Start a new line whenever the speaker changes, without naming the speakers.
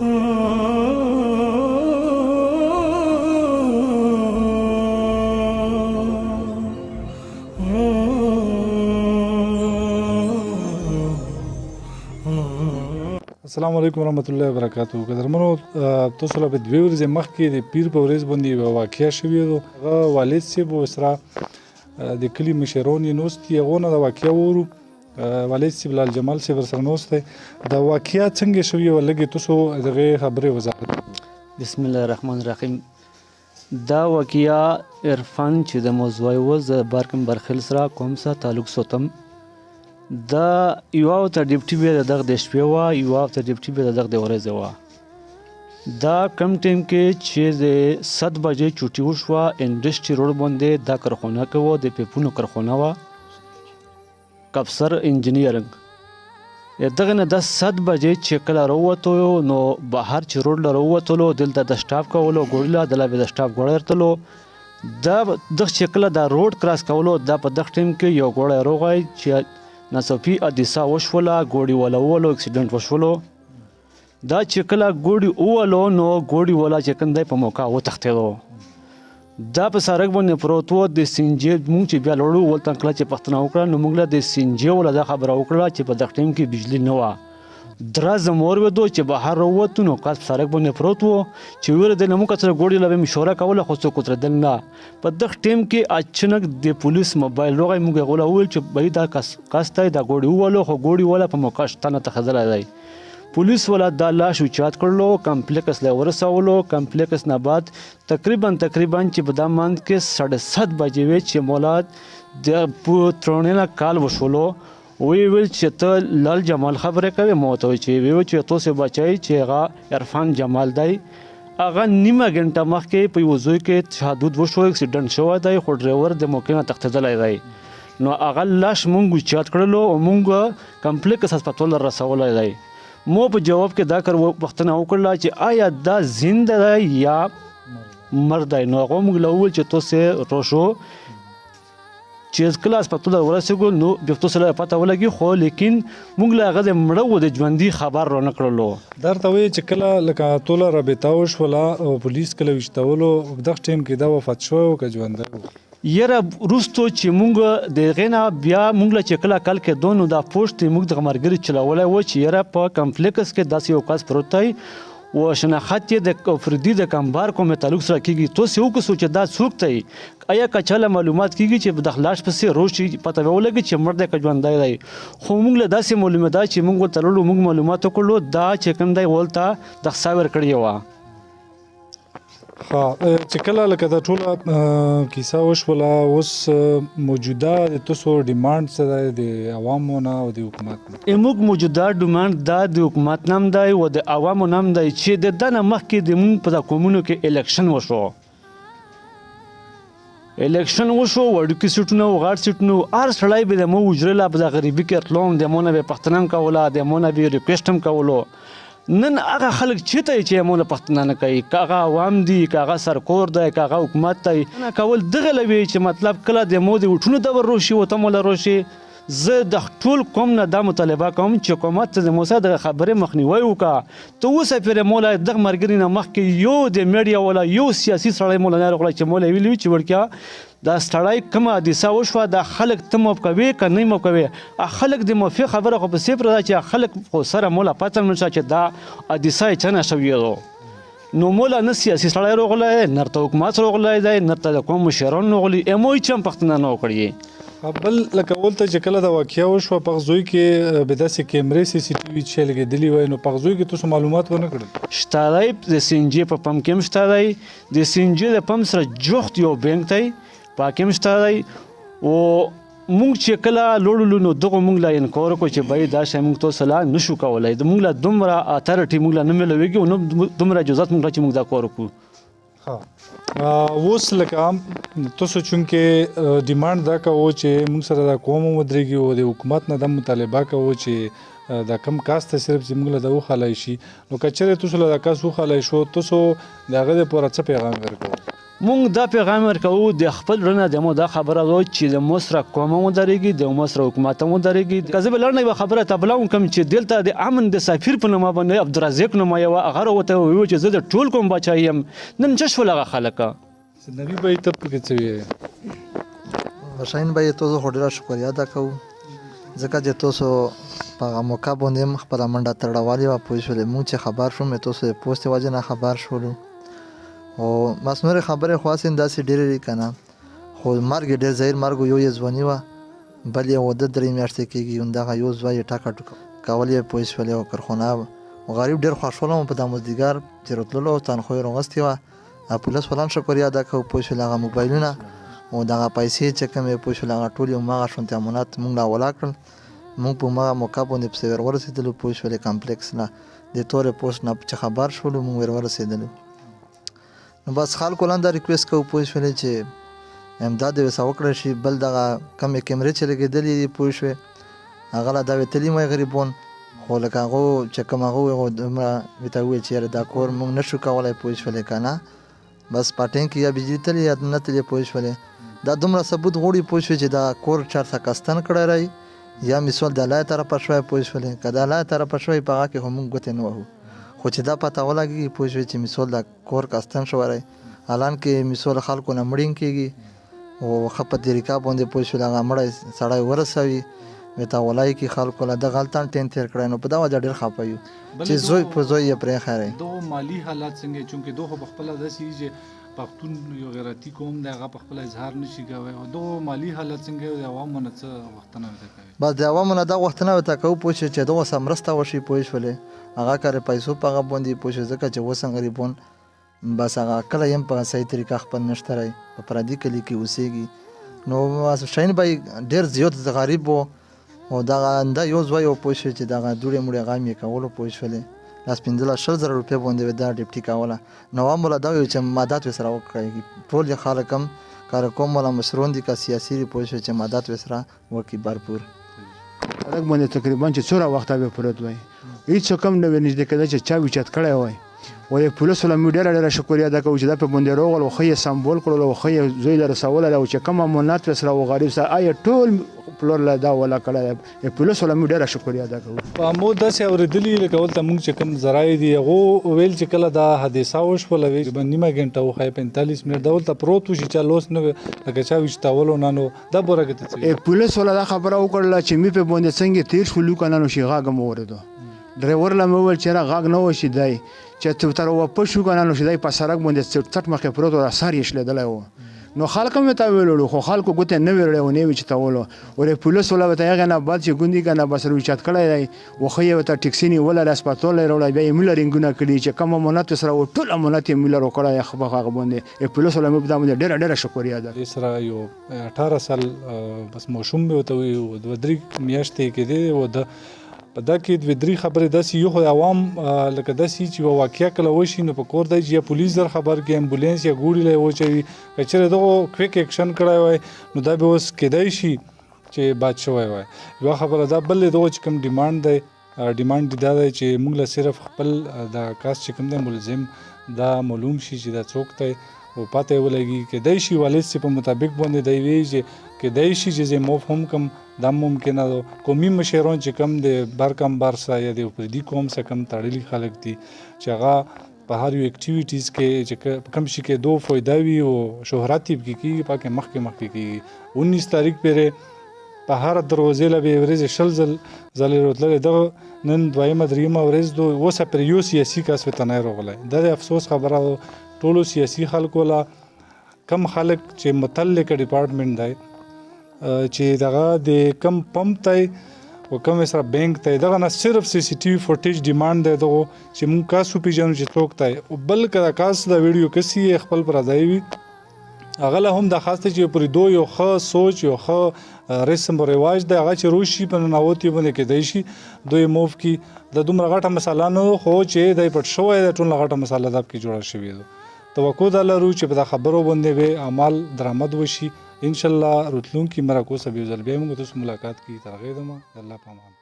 السلام علیکم ورحمۃ اللہ وبرکاتہ. قدرمنو تاسو له دوه ورځې مخکې د پیر په ورځ باندې یوه واقعه شوې ده. هغه والد صاحب سره د کلي مشران یې ناست دي، هغو نه د واقعه واورو. والد صاحب لال جمال صاحب ورسره ناست دی. د واقعه څنګه شوې وه لږې تاسو د هغې خبرې وضاحت.
بسم الله الرحمن الرحیم. دا واقعه عرفان چې د موضوع و زه بارکم برخیل سره کوم سره تعلق ساتم. دا یوه ورته ډیپټي بیا د دغه د شپې وه، یوه ورته ډیپټي بیا د دغه د ورځې وه. دا کم ټایم کې چې د 7 بجې چوټي وشوه، انډسټري روډ باندې دا کارخانه کې وه، د پیپونو کارخانه وه، کپسر انجینیرنګ. دغه نه د 7 بجې چې کله راووتو نو بهر چې روډ له راووتلو دلته د سټاپ کولو ګوړي له دله بیا د سټاپ ګوړی ورتلو. دا دغه چې کله دا روډ کراس کولو دا په دغه ټایم کې یو ګوړی راغی چې ناڅاپي حادثه وشوله، ګوړي والا وولو، اکسیډنټ وشولو. دا چې کله ګوړي وولو نو ګوړي والا چې کوم دی په موقع وتښتېدو. دا په سړک باندې پروت و. د سینجې مونږ چې بیا لوړو ولته کله چې پوښتنه وکړه نو موږ له د سینجې والا دا خبره وکړه چې په دغه ټایم کې بجلي نه وه. درزه مو ورودو چې بهر راووتو نو کاس په سړک باندې پروت و چې وویرېدل موږ سره ګوړي له مشوره کوله خو څوک ودرېدل نه. په دغه ټایم کې اچانک د پولیس موبایل راغی. موږ هغو له وویل چې بهي دا کس دی دا ګوړي وولو، خو ګوړي والا په موقع شته نه تښتېدلی دی. پولیس والا دا لاش اوچات کړلو، کمپلیکس له ورسولو. کمپلیکس نه بعد تقریبا چې په دا منځ کې 7:30 بجې وې چې مولا د ترونې نه کال وشولو. ویل چې ته لال جمال خبرې کوې؟ ما ورته وویل چې ویل چې تاسو بچی چې هغه عرفان جمال دی، هغه نیمه ګنټه مخکې په یو ځای کې تشدد وشو، اکسیډنټ شوی دی، خو ډرایور د موقع نه تښتېدلی دی. نو هغه لاش مونږ اوچات کړلو او مونږ کمپلیکس هسپتال رسولی دی. مو په جواب کې دا پوښتنه وکړله چې آیا دا زنده دی یا مړ دی؟ نو هغه موږ له وویل چې تاسې روشو چې کله هسپتال ورسېږو نو بیا تاسو له پته ولګي، خو لیکن موږ له هغه د مړه و د ژوندي خبر رانه کړلو.
دا ورته وایي چې کله لکه ټوله رابطه وشوله او پولیس کله ویشتولو په دغه ټایم کې دا وفات شوی و که ژوندی و؟
یاره وروستو چې مونږ د هغې نه بیا مونږ له چې کله کال کېدو نو دا پوسټ موږ دغه ملګري چلولی و چې یاره په کمپلیکس کې داسې یو کس پروت دی و شناخت یې د افریدي د کمبار کومې تعلق سره کېږي. تاسې وکړو چې دا څوک دی؟ آیا که چا له معلومات کېږي چې د لاش پسې روشي پته به ولګي چې مړ دی که ژوندی دی؟ خو موږ له داسې معلومات ده چې موږ ورته لاړو، موږ معلومات وکړلو دا چې کوم دی ولته د ساور کړې وه.
چې کله لکه دا ټوله کیسه وشوله، اوس موجوده د تاسو ډیمانډ څه دی د عوامو نه او د حکومت نه؟
موږ موجوده ډیمانډ دا د حکومت نه هم دی او د عوامو نه هم دی چې د ده نه مخکې د مونږ په دا قومونو کې الیکشن وشو. وړوکي سیټونه و غټ سیټونه و، هر سړی به د مو حجرې له په دا غریبي کې تلو، د مو نه به یې پوښتنه هم کوله، د مو نه به یې ریکویسټ هم کولو. نن هغه خلک چېرته یې چې مو نه پوښتنه نه کوي، که هغه عوام دي، که هغه سرکور دی، که هغه حکومت دی. نه کول دغه له وي چې مطلب کله د مو د وټونو دور روشي و ته مو له روشي. زه د ټول قوم نه دا مطالبه کوم چې حکومت ته د مو سره دغه خبرې مخنیوی وکړه. ته اوسه پرې مو له دغه ملګري نه مخکې یو د میډیا والا یو سیاسي سړی مو له نه راغلی چې مو له ویلي چې وړکیا دا سړی کومه حادثه وشوه دا خلک ته معاف کوې که نه معاف کوې؟ خلک د معافي خبره خو په صفر ده چې خلک خو سره مو له پته نه شته چې دا حادثه یې څه نه شوې ده. نو مو له نه سیاسي سړی راغلی، نه ورته حکومت راغلی دی، نه ورته د کوم مشران راغلي، مو هېڅ هم پوښتنه نه وکړي.
بل لکه ولته چې کله دا واقعه وشوه په هغه ځای کې به داسې کیمرې CCTV چې لګېدلي وای نو په هغه ځای کې تاسو معلومات ونه کړل؟ شته
دی، د سینجې په پمپ کې هم شته دی، د سینجې د پمپ سره جوخت یو بینک دی په هغې هم شته دی. او مونږ چې کله لوړلو نو دغه مونږ له انکار وکړو چې بهی دا شی مونږ تاسو له نشو کولی، د مونږ له دومره اتارټي مونږ له نه میلوېږي او نه دومره اجازات مونږ له چې مونږ دا کار وکړو.
اوس لکه تاسو چونکې ډیمانډ دا کوو چې مونږ سره دا قوم ودرېږي او د حکومت نه دا مطالبه کوو چې دا کم کاست ته صرف چې موږ له دا وخلی شي، نو که چېرې تاسو له دا کاست وخلی شو تاسو د هغه دپاره څه پیغام ورکوئ؟
مونږ دا پیغام ورکوو د خپل زړه نه د مو دا خبره ده چې د مو سره قوم هم ودرېږي د مو سره حکومت هم ودرېږي که زه به لنډه یوه خبره تبله وکړم چې دلته د امن د سفیر په نامه باندې عبدالرزاق نومه یوه هغه راوته وویل چې زه د ټول قوم باچا یم نن څه شول هغه خلکه
نبی بھائی ته پکې څه وایې
حسین بھائی تاسو خو ډېره شکریا ادا کوو ځکه چې تاسو په هغه موقع باندې هم خپله منډه تړولې وه پوه شولې مونږ چې خبر شوم تاسو د پوسټ وجې نه خبر شولو او بس نورې خبرې خو هسې داسې ډېرې دي که نه خو مرګ یې ډېر ظاهر مرګ یو یې ځواني وه بل یې واده 3 میاشتې کېږي همدغه یو زوی یې ټاکه ټوکه کول یې پوه شولې او کرخونه و غریب ډېر خوشحاله وم په دا مازدیګر چې راتللو تنخوا یې راغوستې وه پولیس والان شکریا ادا کوو پوه شولې هغه موبایلونه او دغه پیسې چې کومې پوه شولې هغه ټول یې هماغه شونتې امانات موږ له حواله کړل موږ په هماغه موقع باندې پسې ور ورسېدلو پوه شولې کمپلیکس نه د تورې پوسټ نه چې خبر شولو موږ ور ورسېدلو نو بس خلکو لاندې دا ریکویسټ کوو پوه شولې چې امداد یې ورسره وکړی شي بل دغه کمې کیمرې چې لګېدلې دي پوه شوې هغه لا دا وتلي مې غریبون خو لکه هغو چې کوم هغه هغو دومره ورته وویل چې یاره دا کور موږ نه شو کولی پوه شولې که نه بس په ټینک یا بجلي تلې یا نه تلې پوه شولې دا دومره ثبوت غواړي پوه شوې چې دا کور چېرته کستن کړی رهي یا مثال د الله طرفه شوی پوه شولې که د الله طرفه شوی په هغه کې خو موږ ګوتې نه وهو خو چې دا پته ولګېږي پوه شوې چې مثال د کور کستن شوی رهي حالان کې مثال خلکو نه مړینګ کېږي او ښه په طریقه باندې پوه شولې هغه مړی سړی ورسوي ورته ولای کې خلکو له دغه هلته ټین تېر کړی نو په دا وجه ډېر خفه یو چې زوی په زوی یې پرېښی
دغه مالي حالات څنګه چونکې دغه په خپله داسې چې پښتون یو غیرتي قوم دی هغه په خپله اظهار نشي کوی او دغه مالي حالت څنګه د عوامو نه څه غوښتنه ورته کوي
بس د عوامو نه دا غوښتنه ورته کوو پوه شوې چې دغه سره مرسته وشي پوه شولې هغه کار پیسو په هغه باندې پوه شوې ځکه چې اوس هم غریبون بس هغه کله هم په صحیح طریقه خپل نشته رهي په پردي کلي کې اوسېږي نو شاهین بھائی ډېر زیات غریب و او دغه دا یو زوی و پوه شوې چې دغه دوړې موړې غم یې کولو پوه شولې لاس 15,000 روپۍ باندې دا ډیپټي کوله نو عوام له دا ویل چې مدد ورسره وکړئ ټول یې خلک هم کار کوم والا مشرون دي که سیاسي دي پوه شوې چې مدد ورسره وکړي بھرپور
سړک باندې تقریبا چې څومره وخته به پروت وای هېڅ کم نه وي نږدې کېده چې چا اوچت کړی وای و د پولیسو له موږ ډېره ډېره شکریا ادا کوو چې دا په باندې راغلل او ښه یې سمبول کړل او ښه یې زوی له رسولی او چې کوم امانت ورسره و غریب سره آیا ټول پلور له دا ولا کړی د پولیسو له موږ ډېره شکریا ادا کوو
په مو داسې اورېدلي لکه ولته موږ چې کوم ذرایع دي هغو ویل چې کله دا حادثه وشوله تقریبا نیمه ګنټه وښایي 45 منټ دا ولته پروت و چې چا لوس نه لکه چا ویشتولو نه نو دا بوره کې ته
پولیسو له دا خبره وکړله چې مې په باندې څنګه تېر شولو که نه نو چې غږ هم واورېدو ډریور له مې وویل چې یاره غږ نه و چې دی چې تر واپس شو که نه نو چې دی په سړک باندې څټ مخکې پروت و سر یې شلېدلی و نو خلک هم ورته ویلو خو خلکو ګوتې نه ویلې او نه یې وچتولو او د پولیسو له ورته هغې نه بعد چې ګوندي که نه بس اوچت کړی دی و ښه یې ورته ټکسي نیولی دی هسپتال یې راوړی بیا یې میلرینګونه کړي چې کوم امانت ورسره و ټول امانت یې میلر وکړی دی په هغه باندې پولیسو له مې په دا باندې ډېره ډېره شکریا ده
دې سره یو 18 سال بس ماشوم مې ورته وي 2-3 میاشتې کېدې و د په دا کې دوې درې خبرې داسې یو خو عوام لکه داسې چې یوه واقعه کله وشي نو په کور دی چې یا پولیس در خبر کړي امبولینس یا ګوړي له یې واچوي که چېرې دغه کویک ایکشن کړی وای نو دا به اوس کیدای شي چې باد شوی وای یوه خبره دا بل دغه چې کوم ډیمانډ دی ډیمانډ دا دی چې موږ له صرف خپل د کاس چې کوم دی ملزم دا معلوم شي چې دا څوک دی او پته یې ولګي کیدای شي والد صاحب په مطابق باندې دی وایي چې کیدای شي چې زه موف هم کم دا ممکنه ده قومي مشران چې کم د برکم برسا یا د پردي قوم څخه کم تړلي خلک دي چې هغه په هر یو اکټیویټیز کې چې کم شي کې دو فایده وي او شهرت یې کېږي پاکه مخکې کېږي 19 تاریخ پرې په هر دروازې له به ورځ شل ځلې راتللی دغه نن دویمه دریمه ورځ دو اوسه پر یو سیاسي کس ورته نه راغلی دا د افسوس خبره ټولو سیاسي خلکو له کم خلک چې متعلق ډپارټمنټ دی چې دغه د کم پمپ ته او کم سره بینک ته دغه نه صرف سی سی ټي وي فوټیج ډیمانډ دی دغه چې مونږ کاسو پیژنو چې څوک دی او بل کله کاس د ویډیو کسي خپل پر ځای وي هغه له هم د خاصه چې پرې دو یو ښه سوچ یو ښه رسم او رواج دی هغه چې روشي په ننوتې باندې کېدای شي دوی موف کی د دومره غټه مساله نه خو چې دی پټ شوی دی ټول غټه مساله دا کې جوړه شوې ده توقع دا لرو چې په دا خبرو باندې به اعمال درآمد وشي ان شاء الله راتلونکي مرکو سبي ځل بیا موږ تاسو ملاقات کی ترغه دمه الله پامان